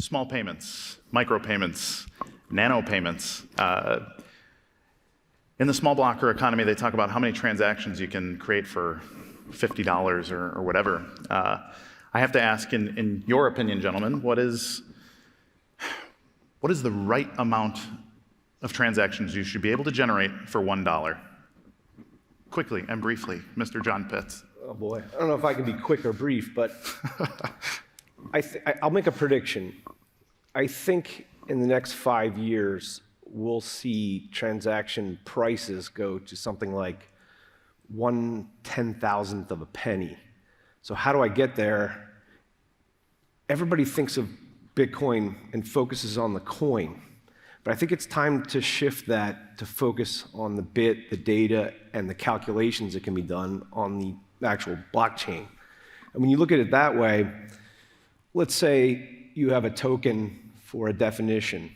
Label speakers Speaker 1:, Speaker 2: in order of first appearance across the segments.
Speaker 1: small payments, micro payments, nano payments. In the small blocker economy, they talk about how many transactions you can create for $50 or whatever. I have to ask, in your opinion, gentlemen, what is the right amount of transactions you should be able to generate for $1? Quickly and briefly, Mr. John Pitts.
Speaker 2: Oh boy, I don't know if I can be quick or brief, but I'll make a prediction. I think in the next 5 years, we'll see transaction prices go to something like 1/10,000th of a penny. So how do I get there? Everybody thinks of Bitcoin and focuses on the coin. But I think it's time to shift that to focus on the bit, the data, and the calculations that can be done on the actual blockchain. And when you look at it that way, let's say you have a token for a definition,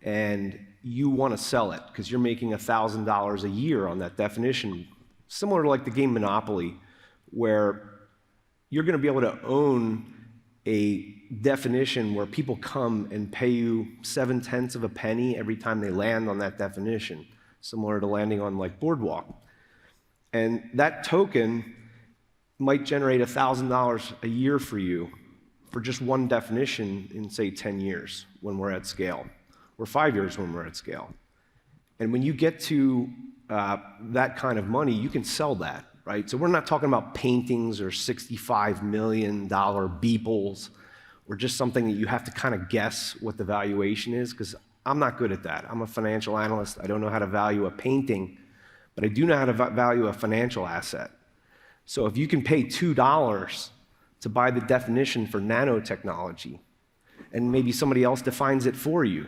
Speaker 2: and you want to sell it because you're making $1,000 a year on that definition, similar to like the game Monopoly, where you're going to be able to own a definition where people come and pay you 7/10 of a penny every time they land on that definition, similar to landing on like Boardwalk. And that token might generate $1,000 a year for you for just one definition in, say, 10 years when we're at scale, or 5 years when we're at scale. And when you get to that kind of money, you can sell that, right? So we're not talking about paintings or $65 million beeples, or just something that you have to kind of guess what the valuation is, because I'm not good at that. I'm a financial analyst. I don't know how to value a painting, but I do know how to value a financial asset. So if you can pay $2 to buy the definition for nanotechnology, and maybe somebody else defines it for you,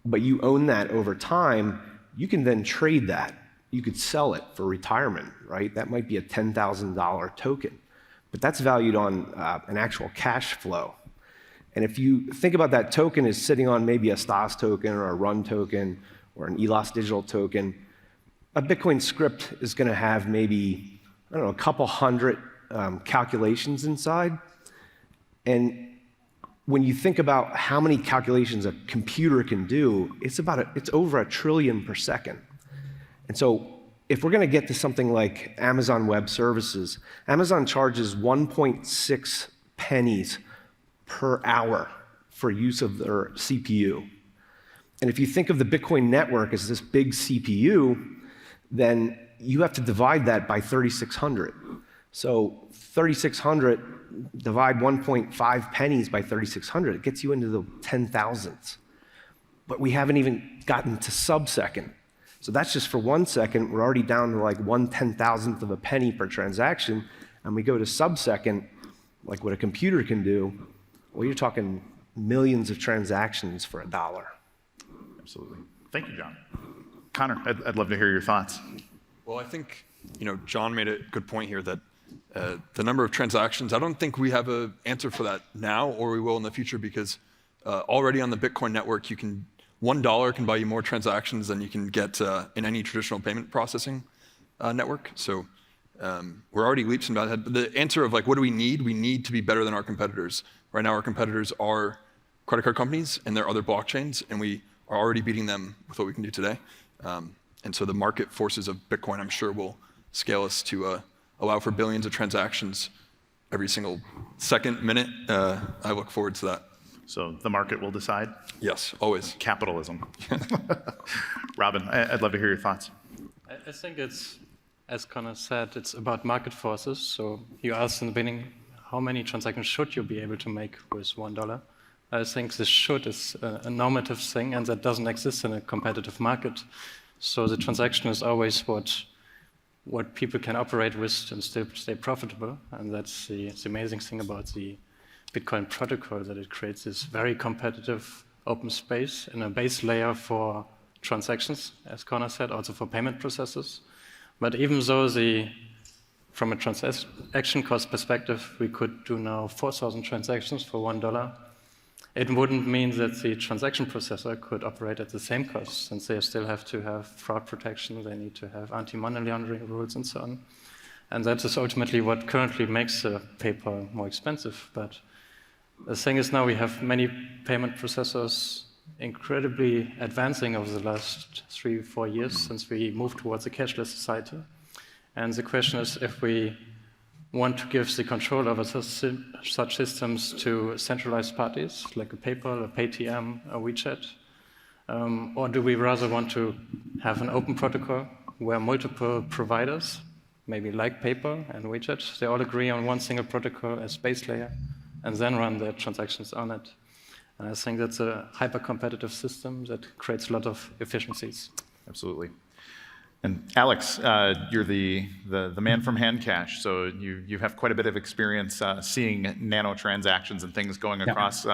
Speaker 2: but you own that over time, you can then trade that. You could sell it for retirement, right? That might be a $10,000 token, but that's valued on an actual cash flow. And if you think about that token as sitting on maybe a STAS token or a RUN token or an ELOS digital token, a Bitcoin script is going to have maybe, I don't know, a couple hundred calculations inside. And when you think about how many calculations a computer can do, it's over 1 trillion per second. And so if we're going to get to something like Amazon Web Services, Amazon charges 1.6 pennies per hour for use of their CPU. And if you think of the Bitcoin network as this big CPU, then you have to divide that by 3,600. So 3,600 divide 1.5 pennies by 3,600, it gets you into the 10,000ths. But we haven't even gotten to sub-second. So that's just for 1 second. We're already down to like 1/10,000th of a penny per transaction. And we go to sub-second, like what a computer can do, well, you're talking millions of transactions for $1.
Speaker 1: Absolutely. Thank you, John. Connor, I'd love to hear your thoughts.
Speaker 3: Well, I think John made a good point here that the number of transactions, I don't think we have an answer for that now, or we will in the future, because already on the Bitcoin network, $1 can buy you more transactions than you can get in any traditional payment processing network. So we're already leaps and bounds ahead. But the answer of like, what do we need to be better than our competitors. Right now, our competitors are credit card companies and their other blockchains, and we are already beating them with what we can do today. And so the market forces of Bitcoin, I'm sure, will scale us to allow for billions of transactions every single second, minute. I look forward to that.
Speaker 1: So the market will decide?
Speaker 3: Yes, always.
Speaker 1: Capitalism. Robin, I'd love to hear your thoughts.
Speaker 4: I think it's, as Connor said, it's about market forces. So you asked in the beginning, how many transactions should you be able to make with $1? I think this should is a normative thing, and that doesn't exist in a competitive market. So the transaction is always what people can operate with and still stay profitable. And that's the amazing thing about the Bitcoin protocol, that it creates this very competitive open space and a base layer for transactions, as Connor said, also for payment processes. But even though from a transaction cost perspective, we could do now 4,000 transactions for $1, it wouldn't mean that the transaction processor could operate at the same cost, since they still have to have fraud protection, they need to have anti-money laundering rules and so on. And that is ultimately what currently makes PayPal more expensive. But The thing is now we have many payment processors incredibly advancing over the last 3-4 years since we moved towards a cashless society. And the question is if we want to give the control over such systems to centralized parties like a PayPal, a Paytm, a WeChat, or do we rather want to have an open protocol where multiple providers, maybe like PayPal and WeChat, they all agree on one single protocol as base layer and then run their transactions on it. And I think that's a hyper-competitive system that creates a lot of efficiencies.
Speaker 1: Absolutely. And Alex, you're the man from HandCash, so you have quite a bit of experience seeing nano transactions and things going across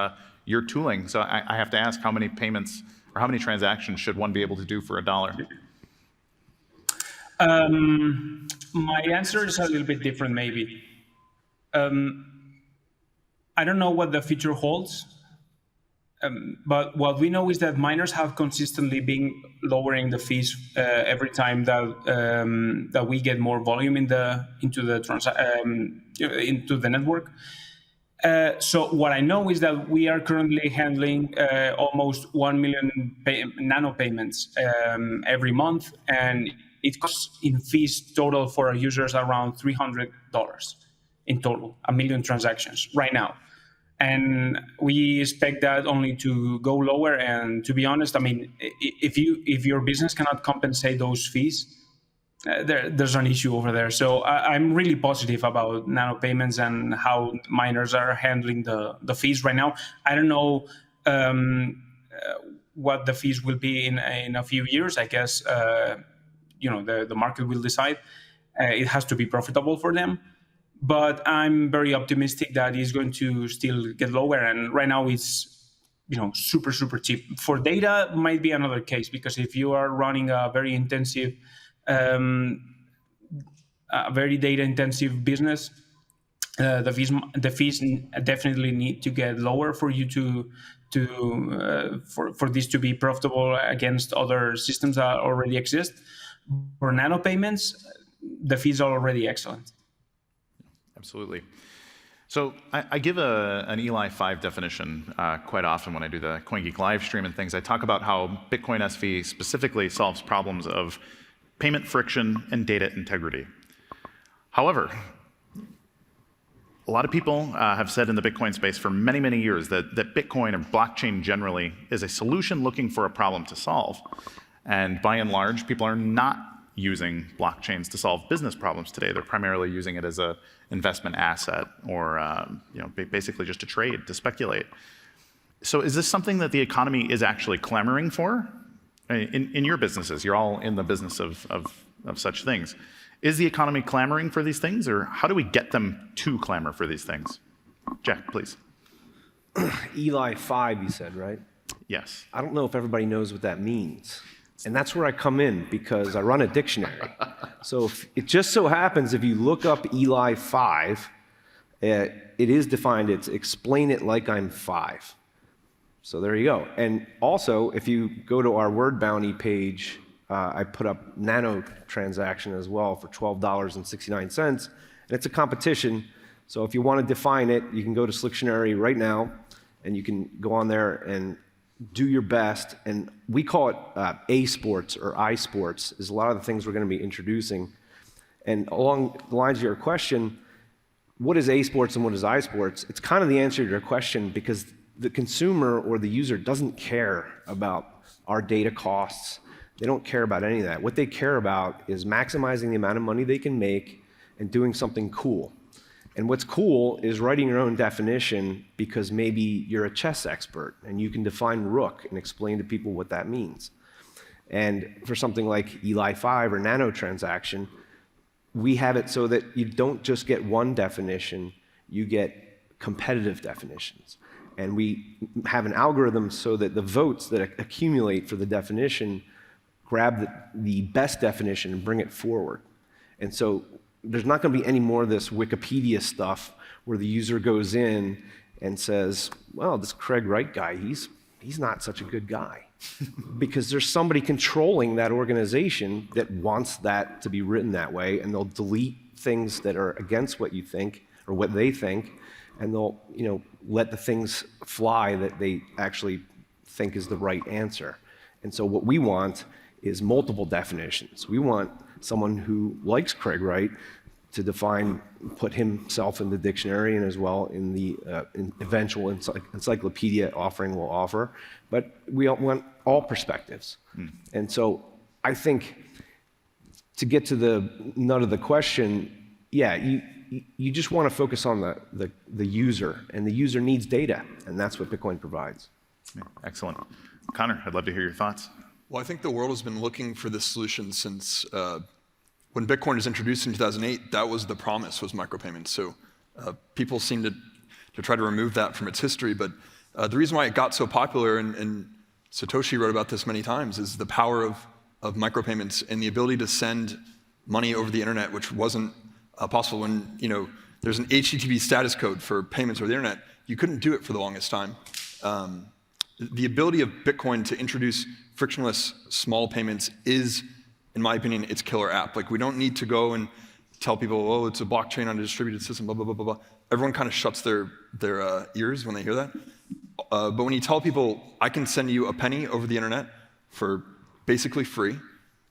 Speaker 1: your tooling. So I have to ask, how many payments or how many transactions should one be able to do for $1?
Speaker 5: My answer is a little bit different, maybe. I don't know what the future holds, but what we know is that miners have consistently been lowering the fees every time that we get more volume into the network. So what I know is that we are currently handling almost 1 million nano payments every month, and it costs in fees total for our users around $300 in total, 1 million transactions right now. And we expect that only to go lower. And to be honest, I mean, if your business cannot compensate those fees, there's an issue over there. So I'm really positive about nano payments and how miners are handling the fees right now. I don't know what the fees will be in a few years. I guess the market will decide. It has to be profitable for them. But I'm very optimistic that it's going to still get lower. And right now it's, super, super cheap. For data, might be another case, because if you are running a very intensive, very data-intensive business, the fees definitely need to get lower for you for this to be profitable against other systems that already exist. For nano payments, the fees are already excellent.
Speaker 1: Absolutely. So I give an Eli 5 definition quite often when I do the CoinGeek live stream and things. I talk about how Bitcoin SV specifically solves problems of payment friction and data integrity. However, a lot of people have said in the Bitcoin space for many, many years that Bitcoin or blockchain generally is a solution looking for a problem to solve. And by and large, people are not using blockchains to solve business problems today. They're primarily using it as an investment asset or basically just to trade, to speculate. So is this something that the economy is actually clamoring for? In your businesses, you're all in the business of such things. Is the economy clamoring for these things, or how do we get them to clamor for these things? Jack, please.
Speaker 2: Eli 5, you said, right?
Speaker 1: Yes.
Speaker 2: I don't know if everybody knows what that means. And that's where I come in, because I run a dictionary. So it just so happens, if you look up Eli 5, it is defined, it's explain it like I'm 5. So there you go. And also, if you go to our word bounty page, I put up nano transaction as well for $12.69. And it's a competition. So if you want to define it, you can go to SLictionary right now, and you can go on there and do your best. And we call it A sports or I sports is a lot of the things we're going to be introducing. And along the lines of your question, what is A sports and what is I sports? It's kind of the answer to your question, because the consumer or the user doesn't care about our data costs. They don't care about any of that. What they care about is maximizing the amount of money they can make and doing something cool. And what's cool is writing your own definition, because maybe you're a chess expert and you can define rook and explain to people what that means. And for something like Eli 5 or nano transaction, we have it so that you don't just get one definition, you get competitive definitions. And we have an algorithm so that the votes that accumulate for the definition grab the best definition and bring it forward. And so there's not going to be any more of this Wikipedia stuff where the user goes in and says, well, this Craig Wright guy, he's not such a good guy. Because there's somebody controlling that organization that wants that to be written that way, and they'll delete things that are against what you think or what they think, and they'll, let the things fly that they actually think is the right answer. And so what we want is multiple definitions. We want someone who likes Craig Wright to put himself in the dictionary and as well in the eventual encyclopedia offering we'll offer. But we want all perspectives. And so I think to get to the nut of the question, yeah, you just want to focus on the user, and the user needs data, and that's what Bitcoin provides.
Speaker 1: Yeah, excellent. Connor, I'd love to hear your thoughts.
Speaker 3: Well, I think the world has been looking for this solution since when Bitcoin was introduced in 2008, that was the promise, was micropayments. So people seem to try to remove that from its history. But the reason why it got so popular, and Satoshi wrote about this many times, is the power of micropayments and the ability to send money over the internet, which wasn't possible when, there's an HTTP status code for payments over the internet. You couldn't do it for the longest time. The ability of Bitcoin to introduce frictionless small payments is, in my opinion, its killer app. Like, we don't need to go and tell people, oh, it's a blockchain on a distributed system, blah, blah, blah, blah, blah. Everyone kind of shuts their ears when they hear that. But when you tell people, I can send you a penny over the internet for basically free,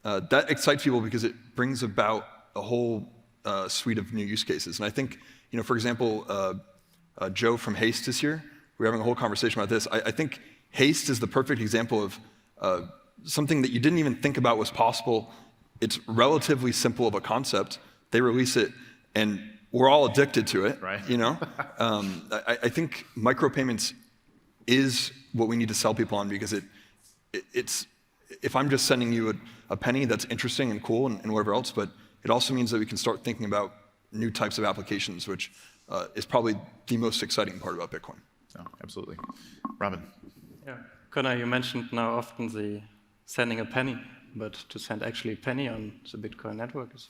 Speaker 3: that excites people because it brings about a whole suite of new use cases. And I think, for example, Joe from Haste is here. We're having a whole conversation about this. I think Haste is the perfect example of something that you didn't even think about was possible. It's relatively simple of a concept. They release it, and we're all addicted to it.
Speaker 1: Right.
Speaker 3: I think micropayments is what we need to sell people on, because it's if I'm just sending you a penny, that's interesting and cool and whatever else, but it also means that we can start thinking about new types of applications, which is probably the most exciting part about Bitcoin.
Speaker 1: Oh, absolutely. Robin.
Speaker 4: Yeah, Connor, you mentioned now often the sending a penny, but to send actually a penny on the Bitcoin network is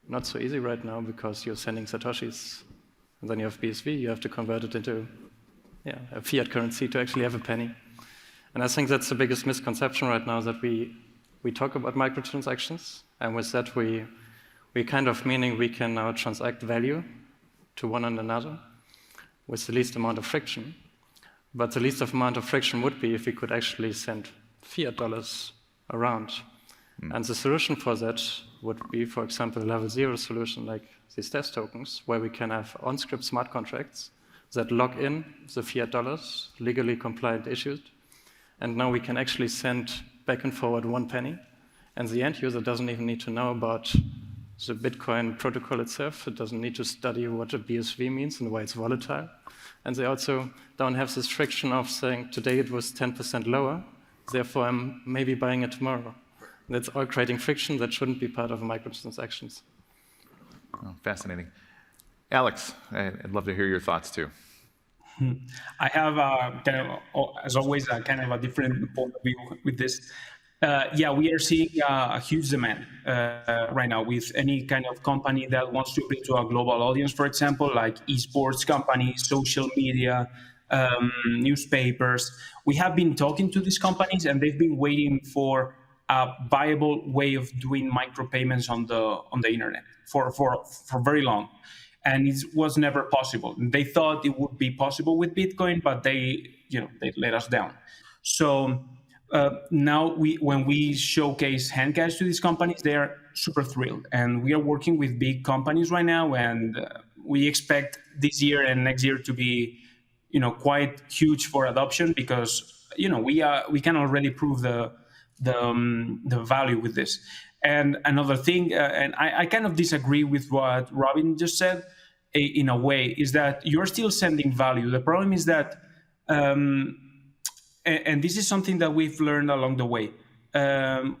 Speaker 4: not so easy right now, because you're sending Satoshis, and then you have BSV, you have to convert it into a fiat currency to actually have a penny. And I think that's the biggest misconception right now, that we talk about microtransactions, and with that we kind of meaning we can now transact value to one another with the least amount of friction. But the least amount of friction would be if we could actually send fiat dollars around. And the solution for that would be, for example, a level 0 solution like these test tokens, where we can have on-script smart contracts that lock in the fiat dollars, legally compliant issued, and now we can actually send back and forward 1 penny, and the end user doesn't even need to know about the Bitcoin protocol itself. It doesn't need to study what a BSV means and why it's volatile. And they also don't have this friction of saying, today it was 10% lower, therefore I'm maybe buying it tomorrow. That's all creating friction that shouldn't be part of microtransactions.
Speaker 1: Oh, fascinating. Alex, I'd love to hear your thoughts too.
Speaker 5: I have as always, kind of a different point of view with this. We are seeing a huge demand right now with any kind of company that wants to appeal to a global audience, for example, like esports companies, social media, newspapers. We have been talking to these companies, and they've been waiting for a viable way of doing micropayments on the internet for very long. And it was never possible. They thought it would be possible with Bitcoin, but they let us down. So now when we showcase HandCash to these companies, they are super thrilled. And we are working with big companies right now, and we expect this year and next year to be, quite huge for adoption, because we can already prove the value with this. And another thing, and I kind of disagree with what Robin just said, in a way, is that you're still sending value. The problem is that, and this is something that we've learned along the way.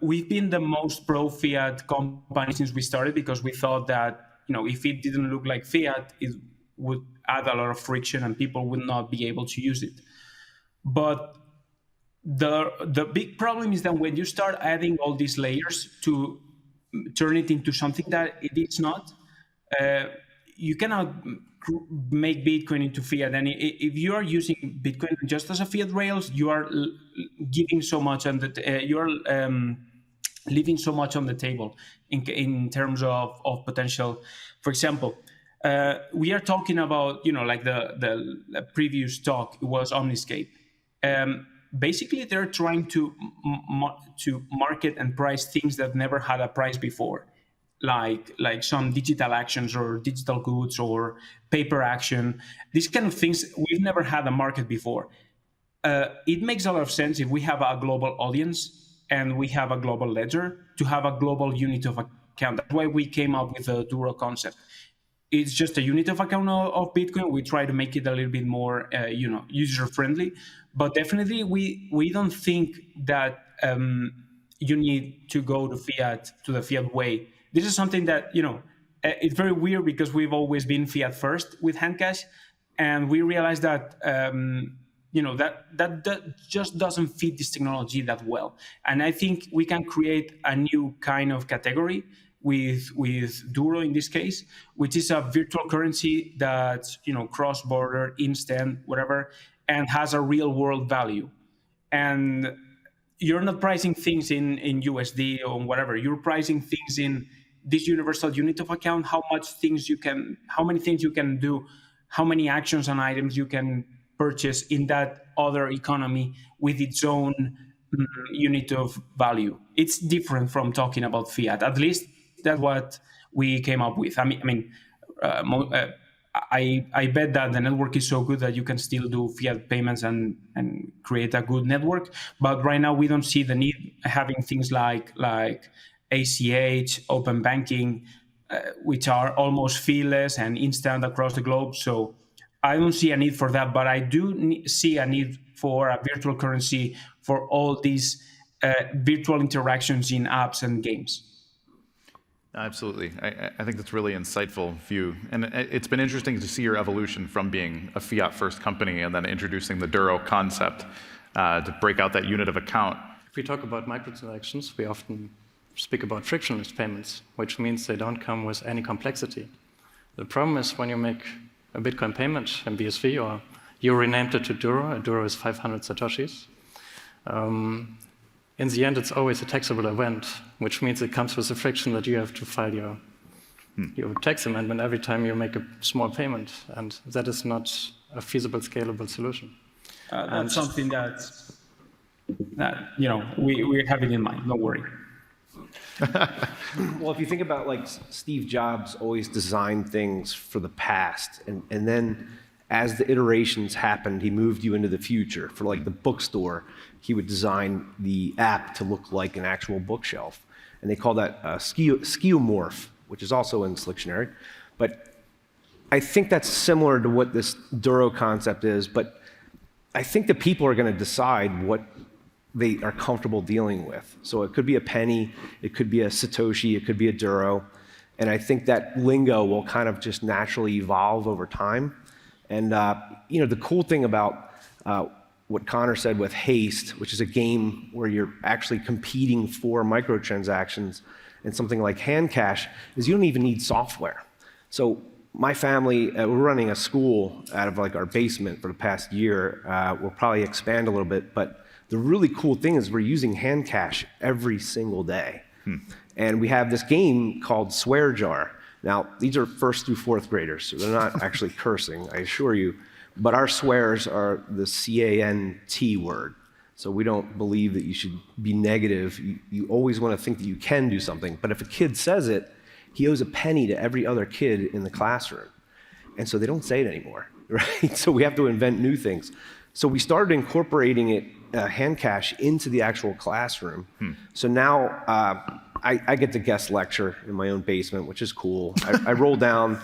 Speaker 5: We've been the most pro-fiat company since we started, because we thought that, if it didn't look like fiat, it would add a lot of friction and people would not be able to use it. But the big problem is that when you start adding all these layers to turn it into something that it is not, you cannot make Bitcoin into fiat. And if you are using Bitcoin just as a fiat rails, you are giving so much, and you are leaving so much on the table in terms of potential. For example, We are talking about, like the previous talk was Omniscape. Basically, they're trying to market and price things that never had a price before, like some digital actions or digital goods or paper action. These kind of things we've never had a market before. It makes a lot of sense if we have a global audience and we have a global ledger to have a global unit of account. That's why we came up with the Duro concept. It's just a unit of account of Bitcoin. We try to make it a little bit more, user-friendly. But definitely, we don't think that you need to go to the fiat way. This is something that, it's very weird because we've always been fiat first with HandCash, and we realized that that just doesn't fit this technology that well. And I think we can create a new kind of category with Duro in this case, which is a virtual currency that's cross-border, instant, whatever, and has a real-world value. And you're not pricing things in USD or whatever. You're pricing things in this universal unit of account. How many things you can do, how many actions and items you can purchase in that other economy with its own unit of value. It's different from talking about fiat. At least that's what we came up with. I bet that the network is so good that you can still do fiat payments and create a good network. But right now we don't see the need having things like ACH, open banking, which are almost feeless and instant across the globe. So I don't see a need for that, but I do see a need for a virtual currency for all these virtual interactions in apps and games.
Speaker 1: Absolutely. I think that's a really insightful view. And it's been interesting to see your evolution from being a fiat-first company and then introducing the Duro concept to break out that unit of account.
Speaker 4: If we talk about microtransactions, we often speak about frictionless payments, which means they don't come with any complexity. The problem is when you make a Bitcoin payment in BSV, or you renamed it to Duro, Duro is 500 Satoshis. In the end, it's always a taxable event, which means it comes with the friction that you have to file your tax amendment every time you make a small payment, and that is not a feasible, scalable solution.
Speaker 5: That's something that we have it in mind. Don't worry.
Speaker 2: Well, if you think about Steve Jobs always designed things for the past, and then as the iterations happened, he moved you into the future. For the bookstore, he would design the app to look like an actual bookshelf. And they call that skeuomorph, which is also in SLictionary. But I think that's similar to what this Duro concept is, but I think the people are going to decide what they are comfortable dealing with. So it could be a penny, it could be a Satoshi, it could be a Duro. And I think that lingo will kind of just naturally evolve over time. And the cool thing about what Connor said with Haste, which is a game where you're actually competing for microtransactions, and something like HandCash, is you don't even need software. So my family, we're running a school out of our basement for the past year. We'll probably expand a little bit, but the really cool thing is we're using HandCash every single day. And we have this game called Swear Jar. Now, these are 1st through 4th graders, so they're not actually cursing, I assure you. But our swears are the CANT word. So we don't believe that you should be negative. You always want to think that you can do something. But if a kid says it, he owes a penny to every other kid in the classroom. And so they don't say it anymore, right? So we have to invent new things. So we started incorporating it, HandCash, into the actual classroom. So now I get to guest lecture in my own basement, which is cool. I roll down,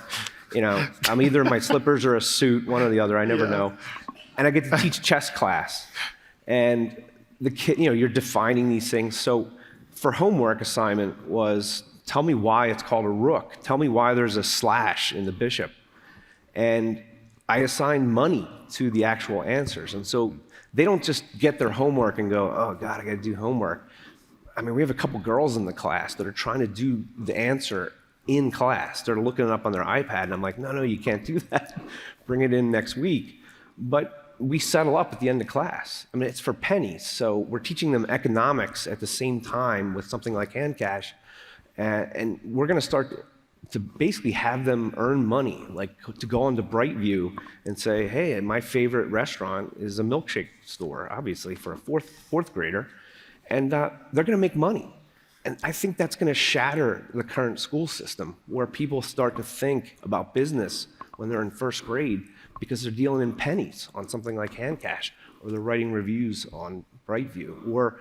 Speaker 2: I'm either in my slippers or a suit, one or the other, I never know. And I get to teach chess class. And the kid, you're defining these things. So for homework assignment was, tell me why it's called a rook. Tell me why there's a slash in the bishop. And I assign money to the actual answers. And so they don't just get their homework and go, oh God, I gotta do homework. I mean, we have a couple girls in the class that are trying to do the answer in class. They're looking it up on their iPad, and I'm like, no, you can't do that. Bring it in next week. But we settle up at the end of class. I mean, it's for pennies. So we're teaching them economics at the same time with something like HandCash. And we're going to start to basically have them earn money, like to go onto Britevue and say, hey, my favorite restaurant is a milkshake store, obviously, for a fourth grader, and they're going to make money. And I think that's going to shatter the current school system, where people start to think about business when they're in first grade because they're dealing in pennies on something like HandCash, or they're writing reviews on Britevue. Or,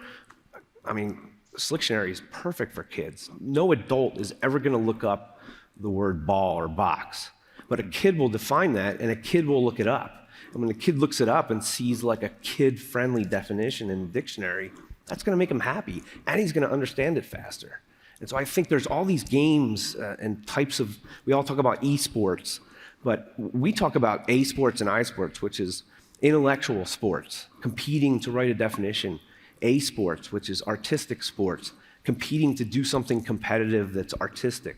Speaker 2: I mean, SLictionary is perfect for kids. No adult is ever going to look up the word ball or box, but a kid will define that, and a kid will look it up. And when the kid looks it up and sees like a kid-friendly definition in the dictionary, that's going to make him happy, and he's going to understand it faster. And so I think there's all these games and types of, we all talk about esports, but we talk about A sports and I sports, which is intellectual sports, competing to write a definition. A sports, which is artistic sports, competing to do something competitive that's artistic.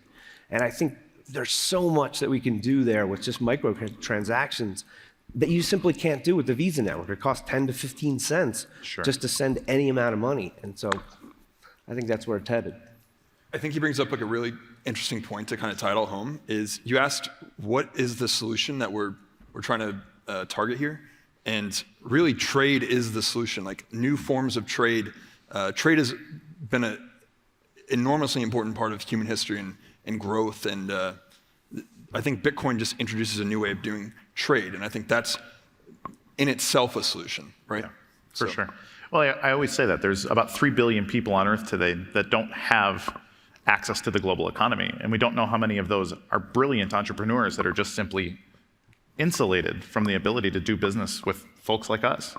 Speaker 2: And I think there's so much that we can do there with just microtransactions that you simply can't do with the Visa network. It costs 10 to 15 cents just to send any amount of money. And so I think that's where it's headed.
Speaker 3: I think he brings up like a really interesting point to kind of tie it all home. Is you asked what is the solution that we're trying to target here, and really trade is the solution. Like new forms of trade. Trade has been an enormously important part of human history and growth, and I think Bitcoin just introduces a new way of doing trade, and I think that's in itself a solution, right?
Speaker 1: Yeah, for sure. Well, I always say that there's about 3 billion people on Earth today that don't have access to the global economy, and we don't know how many of those are brilliant entrepreneurs that are just simply insulated from the ability to do business with folks like us.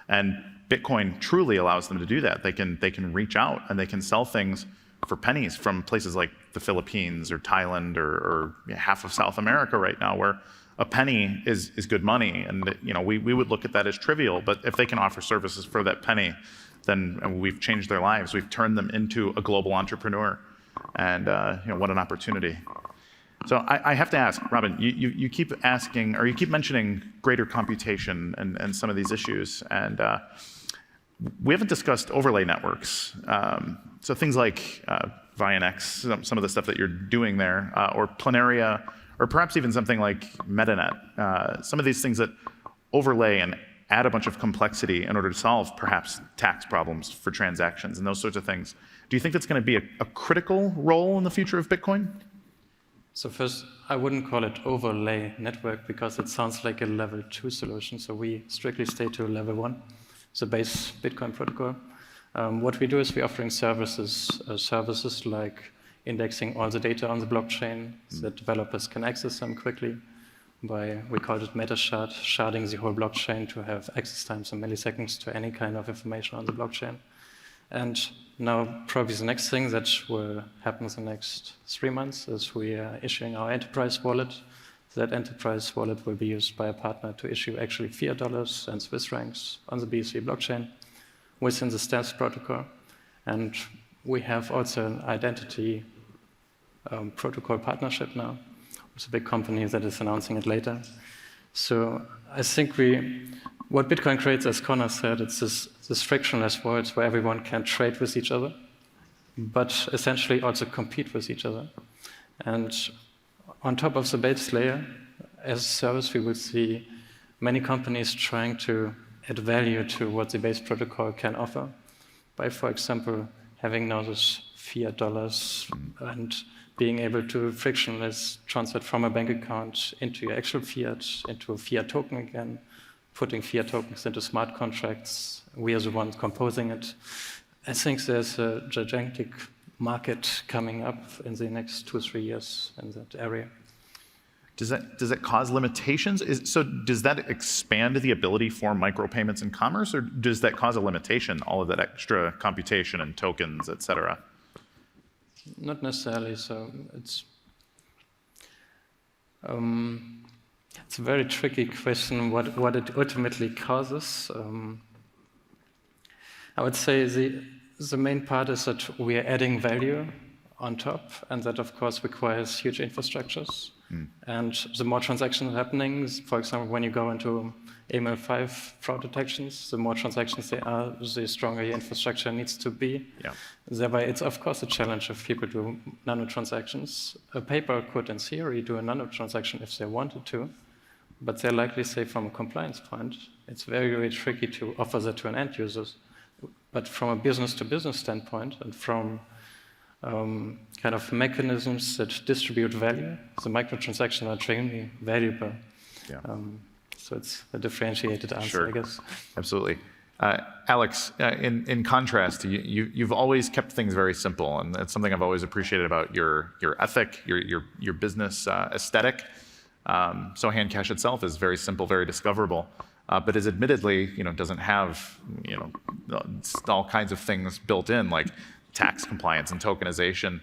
Speaker 1: And Bitcoin truly allows them to do that. They can reach out and they can sell things for pennies from places like the Philippines or Thailand or half of South America right now, where a penny is good money. And we would look at that as trivial, but if they can offer services for that penny, then we've changed their lives. We've turned them into a global entrepreneur. And what an opportunity. So I have to ask, Robin, you keep asking, or you keep mentioning greater computation and some of these issues, and we haven't discussed overlay networks. So things like Vaionex, some of the stuff that you're doing there, or Planaria, or perhaps even something like MetaNet. Some of these things that overlay and add a bunch of complexity in order to solve perhaps tax problems for transactions and those sorts of things. Do you think that's going to be a critical role in the future of Bitcoin?
Speaker 4: So first, I wouldn't call it overlay network because it sounds like a level 2 solution. So we strictly stay to level 1, the base Bitcoin protocol. What we do is we're offering services like indexing all the data on the blockchain so that developers can access them quickly by, we call it metashard, sharding the whole blockchain to have access times in milliseconds to any kind of information on the blockchain. And now probably the next thing that will happen in the next 3 months is we are issuing our enterprise wallet. So that enterprise wallet will be used by a partner to issue actually fiat dollars and Swiss francs on the BSV blockchain within the Stamps protocol. And we have also an identity protocol partnership now. It's a big company that is announcing it later. So I think what Bitcoin creates, as Connor said, it's this frictionless world where everyone can trade with each other, but essentially also compete with each other. And on top of the base layer, as a service, we will see many companies trying to add value to what the base protocol can offer by, for example, having now those fiat dollars and being able to frictionless transfer from a bank account into your actual fiat, into a fiat token again, putting fiat tokens into smart contracts. We are the ones composing it. I think there's a gigantic market coming up in the next 2 or 3 years in that area.
Speaker 1: Does that cause limitations? So does that expand the ability for micropayments in commerce, or does that cause a limitation, all of that extra computation and tokens, et cetera?
Speaker 4: Not necessarily. So it's a very tricky question, what it ultimately causes. I would say the main part is that we are adding value on top, and that, of course, requires huge infrastructures. And the more transactions happening, for example, when you go into AML5 fraud detections, the more transactions there are, the stronger your infrastructure needs to be.
Speaker 1: Yeah.
Speaker 4: Thereby, it's of course a challenge if people do nano-transactions. A paper could, in theory, do a nano-transaction if they wanted to, but they're likely, say, from a compliance point, it's very, very tricky to offer that to an end user. But from a business-to-business standpoint and from kind of mechanisms that distribute value, the microtransactions are extremely valuable.
Speaker 1: Yeah.
Speaker 4: So it's a differentiated answer,
Speaker 1: Sure.
Speaker 4: I guess.
Speaker 1: Absolutely. Alex, in contrast, you've always kept things very simple, and that's something I've always appreciated about your ethic, your business aesthetic. So HandCash itself is very simple, very discoverable, but is admittedly, doesn't have, all kinds of things built in, like tax compliance and tokenization.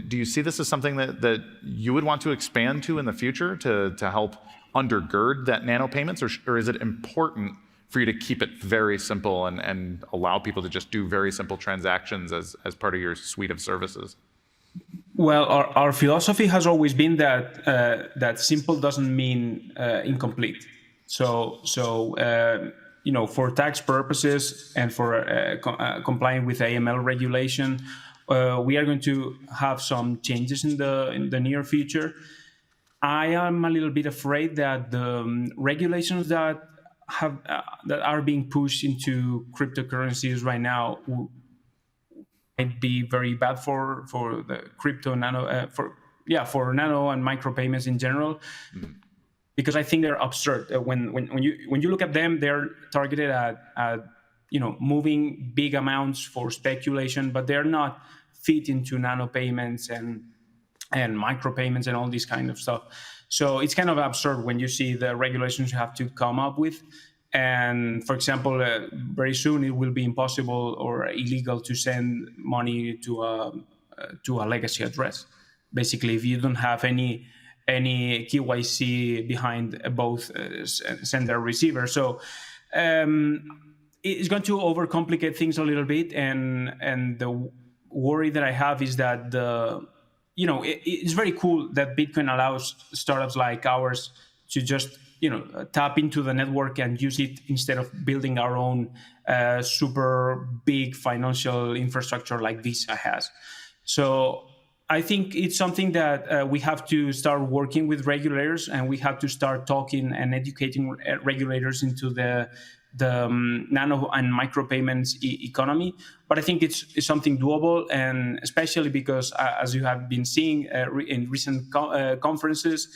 Speaker 1: Do you see this as something that you would want to expand to in the future to help undergird that nano payments, or is it important for you to keep it very simple and allow people to just do very simple transactions as part of your suite of services?
Speaker 5: Well, our philosophy has always been that simple doesn't mean incomplete. So for tax purposes and for complying with AML regulation, we are going to have some changes in the near future. I am a little bit afraid that the regulations that are being pushed into cryptocurrencies right now might be very bad for the crypto nano for nano and micro payments in general, because I think they're absurd. When you look at them, they're targeted at moving big amounts for speculation, but they're not fit into nano payments and micro payments and all this kind of stuff. So it's kind of absurd when you see the regulations you have to come up with. And for example, very soon it will be impossible or illegal to send money to a legacy address. Basically, if you don't have any KYC behind both sender and receiver. So it's going to overcomplicate things a little bit. And the worry that I have is that it's very cool that Bitcoin allows startups like ours to just tap into the network and use it instead of building our own super big financial infrastructure like Visa has. So I think it's something that we have to start working with regulators, and we have to start talking and educating regulators into the nano and micro payments economy. But I think it's something doable, and especially because, as you have been seeing in recent conferences,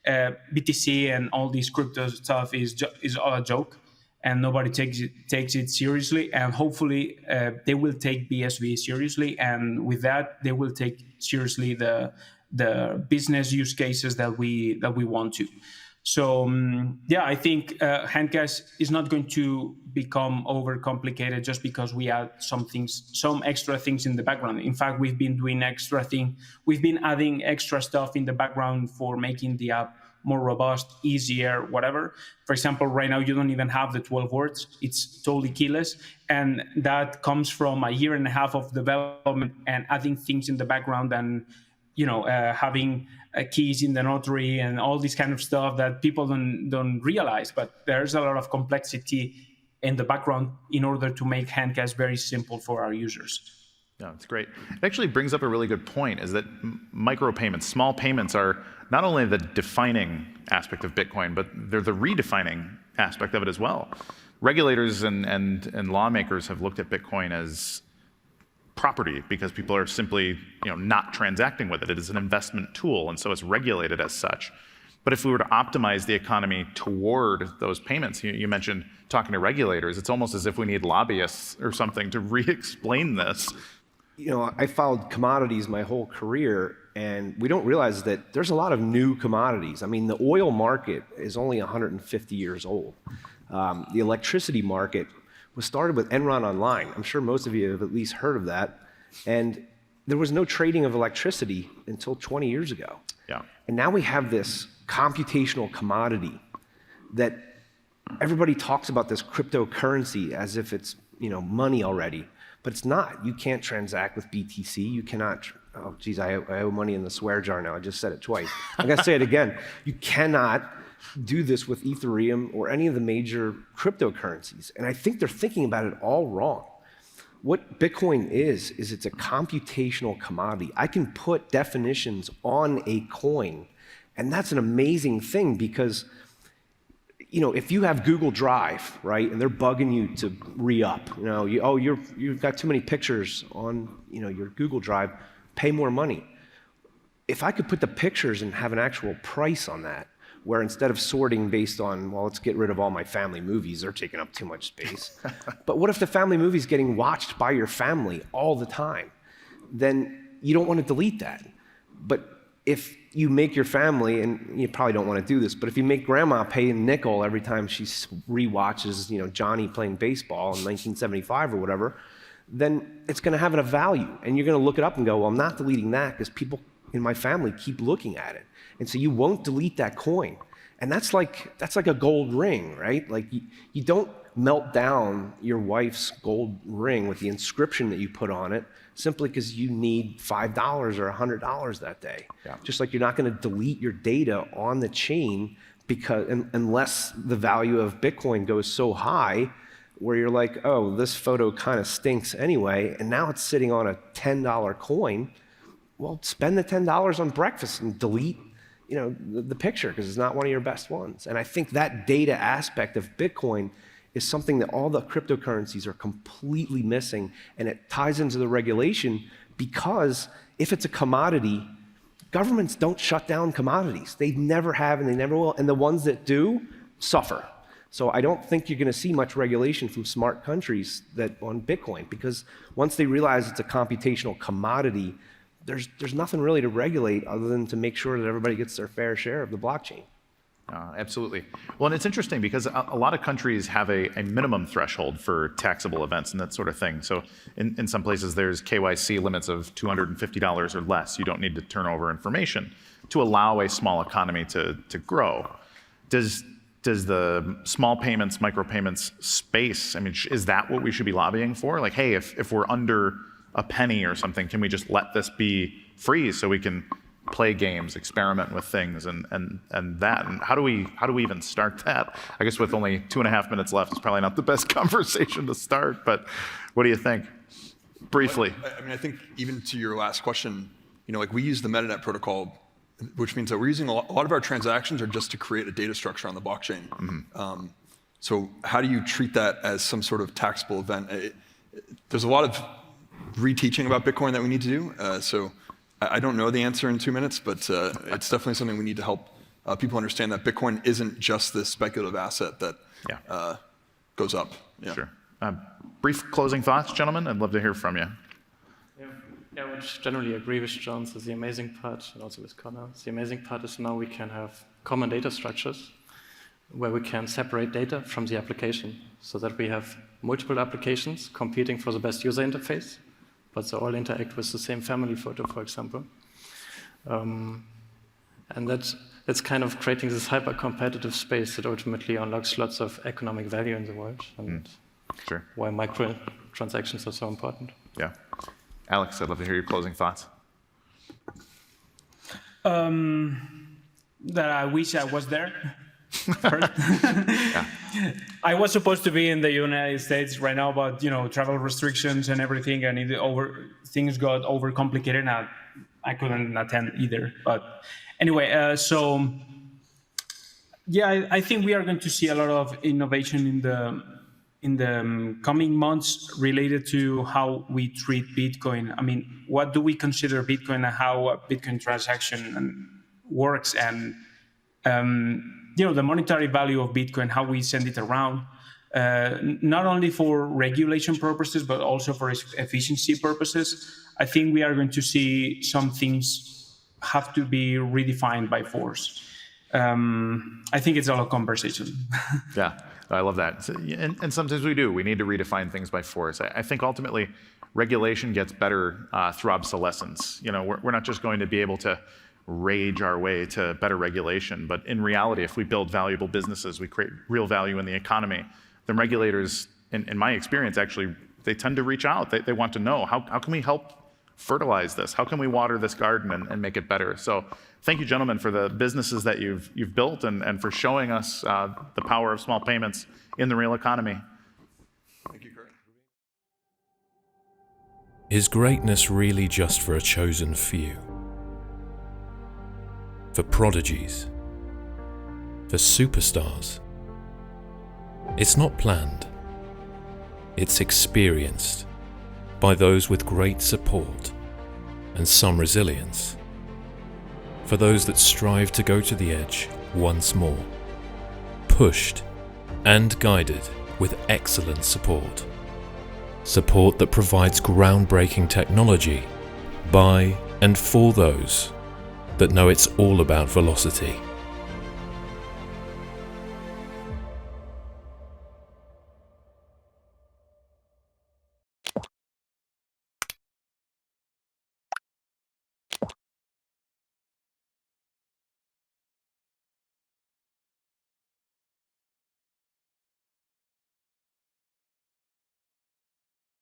Speaker 5: BTC and all this crypto stuff is all a joke, and nobody takes it seriously. And hopefully, they will take BSV seriously, and with that, they will take seriously the business use cases that we want to. So I think HandCash is not going to become overcomplicated just because we add some extra things in the background. In fact, we've been doing we've been adding extra stuff in the background for making the app more robust, easier, whatever. For example, right now you don't even have the 12 words. It's totally keyless. And that comes from a year and a half of development and adding things in the background and having keys in the notary and all this kind of stuff that people don't realize. But there's a lot of complexity in the background in order to make HandCash very simple for our users.
Speaker 1: Yeah, that's great. It actually brings up a really good point, is that micropayments, small payments, are not only the defining aspect of Bitcoin, but they're the redefining aspect of it as well. Regulators and lawmakers have looked at Bitcoin as property because people are simply not transacting with it. It is an investment tool, and so it's regulated as such. But if we were to optimize the economy toward those payments, you mentioned talking to regulators, it's almost as if we need lobbyists or something to re-explain this.
Speaker 2: I followed commodities my whole career, and we don't realize that there's a lot of new commodities. I mean, the oil market is only 150 years old. The electricity market was started with Enron Online. I'm sure most of you have at least heard of that. And there was no trading of electricity until 20 years ago.
Speaker 1: Yeah.
Speaker 2: And now we have this computational commodity that everybody talks about, this cryptocurrency as if it's money already, but it's not. You can't transact with BTC. You cannot oh, geez, I owe money in the swear jar now. I just said it twice. I'm going to say it again. You cannot do this with Ethereum or any of the major cryptocurrencies. And I think they're thinking about it all wrong. What Bitcoin is it's a computational commodity. I can put definitions on a coin, and that's an amazing thing because, you know, if you have Google Drive, right, and they're bugging you to re-up, you know, you've got too many pictures on, you know, your Google Drive, pay more money. If I could put the pictures and have an actual price on that, where instead of sorting based on, well, let's get rid of all my family movies, they're taking up too much space. But what if the family movie's getting watched by your family all the time? Then you don't want to delete that. But if you make your family, and you probably don't want to do this, but if you make grandma pay a nickel every time she rewatches, you know, Johnny playing baseball in 1975 or whatever, then it's going to have a value. And you're going to look it up and go, well, I'm not deleting that because people in my family keep looking at it. And so you won't delete that coin. And that's like a gold ring, right? Like you don't melt down your wife's gold ring with the inscription that you put on it simply because you need $5 or $100 that day. Yeah. Just like you're not going to delete your data on the chain because unless the value of Bitcoin goes so high where you're like, oh, this photo kind of stinks anyway, and now it's sitting on a $10 coin. Well, spend the $10 on breakfast and delete, you know, the picture because it's not one of your best ones. And I think that data aspect of Bitcoin is something that all the cryptocurrencies are completely missing, and it ties into the regulation because if it's a commodity, governments don't shut down commodities. They never have and they never will, and the ones that do suffer. So I don't think you're going to see much regulation from smart countries on Bitcoin because once they realize it's a computational commodity, there's nothing really to regulate other than to make sure that everybody gets their fair share of the blockchain.
Speaker 1: Absolutely. Well, and it's interesting because a lot of countries have a minimum threshold for taxable events and that sort of thing. So in some places, there's KYC limits of $250 or less. You don't need to turn over information to allow a small economy to grow. Does the small payments, micropayments space, I mean, is that what we should be lobbying for? Like, hey, if we're under a penny or something, can we just let this be free so we can play games, experiment with things, and that? And how do we even start that? I guess with only 2.5 minutes left, it's probably not the best conversation to start. But what do you think? Briefly.
Speaker 3: I mean, I think even to your last question, you know, like we use the MetaNet protocol, which means that we're using a lot of our transactions are just to create a data structure on the blockchain. Mm-hmm. So how do you treat that as some sort of taxable event? There's a lot of reteaching about Bitcoin that we need to do. So I don't know the answer in 2 minutes, but it's definitely something we need to help people understand that Bitcoin isn't just this speculative asset that goes up. Yeah.
Speaker 1: Sure. Brief closing thoughts, gentlemen. I'd love to hear from you.
Speaker 4: Yeah, I would generally agree with John. So the amazing part, and also with Connor, the amazing part is now we can have common data structures where we can separate data from the application so that we have multiple applications competing for the best user interface, but they all interact with the same family photo, for example. And that's kind of creating this hyper-competitive space that ultimately unlocks lots of economic value in the world, and
Speaker 1: Sure.
Speaker 4: why micro transactions are so important.
Speaker 1: Yeah. Alex, I'd love to hear your closing thoughts.
Speaker 5: That I wish I was there. I was supposed to be in the United States right now, but travel restrictions and everything, and things got overcomplicated, and I couldn't attend either. But anyway, I think we are going to see a lot of innovation in the coming months related to how we treat Bitcoin. I mean, what do we consider Bitcoin and how a Bitcoin transaction works, and the monetary value of Bitcoin, how we send it around, not only for regulation purposes, but also for efficiency purposes. I think we are going to see some things have to be redefined by force. I think it's all a conversation.
Speaker 1: Yeah, I love that. And sometimes we do. We need to redefine things by force. I think ultimately regulation gets better through obsolescence. We're not just going to be able to rage our way to better regulation, but in reality, if we build valuable businesses, we create real value in the economy, then regulators, in my experience, actually, they tend to reach out. They want to know, how can we help fertilize this? How can we water this garden and make it better? So thank you, gentlemen, for the businesses that you've built and for showing us the power of small payments in the real economy.
Speaker 3: Thank you, Kurt.
Speaker 6: Is greatness really just for a chosen few? For prodigies? For superstars? It's not planned. It's experienced by those with great support and some resilience. For those that strive to go to the edge once more, pushed and guided with excellent support. Support that provides groundbreaking technology by and for those that know it's all about velocity.